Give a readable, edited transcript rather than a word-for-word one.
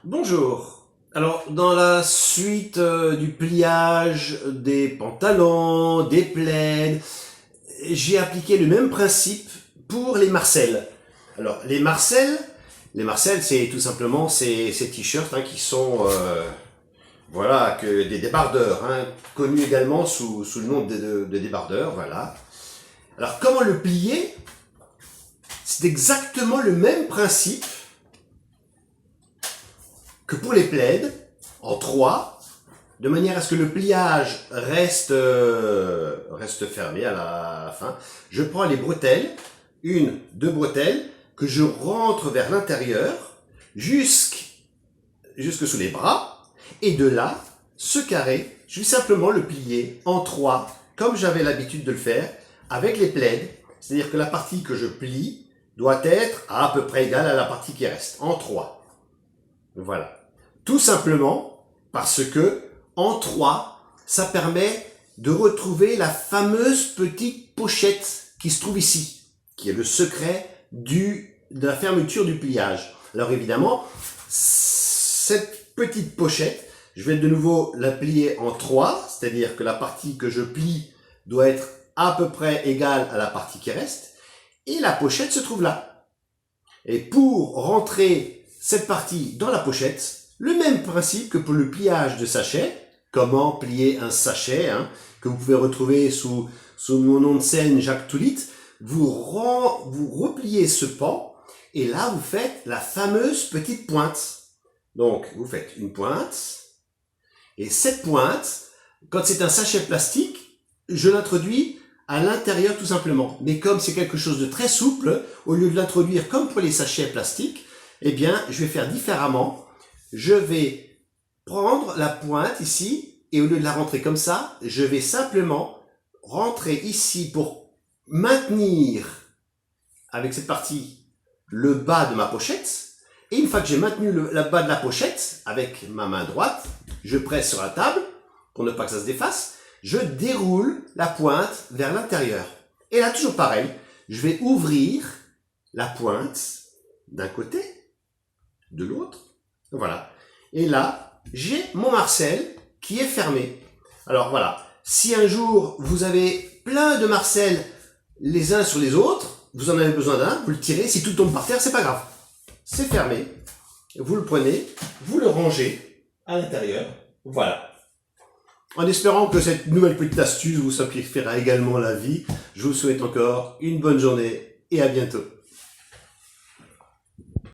Bonjour. Alors, dans la suite du pliage des pantalons, des plaids, j'ai appliqué le même principe pour les marcelles. Alors, les marcelles, c'est tout simplement ces t-shirts qui sont, voilà, que des débardeurs, connus également sous le nom de débardeurs, voilà. Alors, comment le plier? C'est exactement le même principe que pour les plaids, en 3, de manière à ce que le pliage reste fermé à la fin. Je prends les bretelles, deux bretelles, que je rentre vers l'intérieur, jusque sous les bras, et de là, ce carré, je vais simplement le plier en 3, comme j'avais l'habitude de le faire, avec les plaids, c'est-à-dire que la partie que je plie doit être à peu près égale à la partie qui reste, en 3. Voilà. Tout simplement parce que, en 3, ça permet de retrouver la fameuse petite pochette qui se trouve ici, qui est le secret de la fermeture du pliage. Alors évidemment, cette petite pochette, je vais de nouveau la plier en 3, c'est-à-dire que la partie que je plie doit être à peu près égale à la partie qui reste, et la pochette se trouve là. Et pour rentrer cette partie dans la pochette, le même principe que pour le pliage de sachet. Comment plier un sachet, que vous pouvez retrouver sous mon nom de scène Jacques Toulit. Vous repliez ce pan et là vous faites la fameuse petite pointe. Donc vous faites une pointe et cette pointe, quand c'est un sachet plastique, je l'introduis à l'intérieur tout simplement. Mais comme c'est quelque chose de très souple, au lieu de l'introduire comme pour les sachets plastiques, eh bien je vais faire différemment. Je vais prendre la pointe ici et au lieu de la rentrer comme ça, je vais simplement rentrer ici pour maintenir avec cette partie le bas de ma pochette. Et une fois que j'ai maintenu le bas de la pochette avec ma main droite, je presse sur la table pour ne pas que ça se défasse. Je déroule la pointe vers l'intérieur. Et là, toujours pareil, je vais ouvrir la pointe d'un côté, de l'autre. Voilà. Et là, j'ai mon marcelle qui est fermé. Alors voilà. Si un jour vous avez plein de marcelles les uns sur les autres, vous en avez besoin d'un, vous le tirez. Si tout tombe par terre, c'est pas grave. C'est fermé. Vous le prenez, vous le rangez à l'intérieur. Voilà. En espérant que cette nouvelle petite astuce vous simplifiera également la vie, je vous souhaite encore une bonne journée et à bientôt.